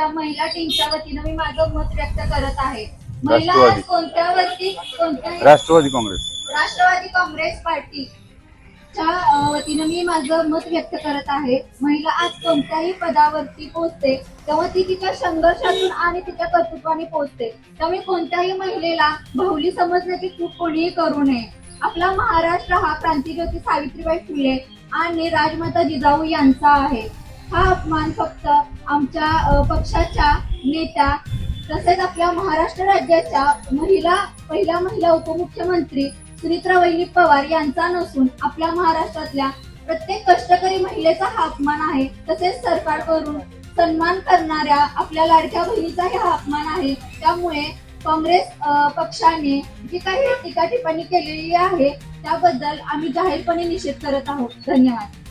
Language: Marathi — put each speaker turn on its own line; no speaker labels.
आमच्या महिला टीमच्या वतीनं मी माझं मत व्यक्त करत आहे। महिला
राष्ट्रवादी.
आज कोणत्याही
राष्ट्रवादी काँग्रेस।
राष्ट्रवादी काँग्रेस पार्टीच्या वतीनं मी माझं मत व्यक्त करत आहे। महिला आज कोणत्याही पदावरती पोहोचते तेव्हा ती तिच्या संघर्षातून आणि तिच्या कर्तृत्वाने पोहोचते। त्यामुळे कोणत्याही महिलेला बाहुली समजण्याची चूक कोणीही करू नये। आपला महाराष्ट्र हा क्रांतीज्योती सावित्रीबाई फुले आणि राजमाता जिजाऊ यांचा आहे। हा अपमान फक्त आमच्या पक्षाच्या नेत्या तसेच आपल्या महाराष्ट्र राज्याच्या पहिल्या महिला उपमुख्यमंत्री सुनीत्राबाई पवार यांचा नसून आपल्या महाराष्ट्रातल्या प्रत्येक कष्टकरी महिलेचा हा अपमान आहे। तसेच सरकारकडून सन्मान करणाऱ्या आपल्या लाडक्या बहिणीचाही हा अपमान आहे। त्यामुळे काँग्रेस पक्षाने जी काही टीका टिप्पणी केलेली आहे त्याबद्दल आम्ही जाहीरपणे निषेध करत आहोत। धन्यवाद।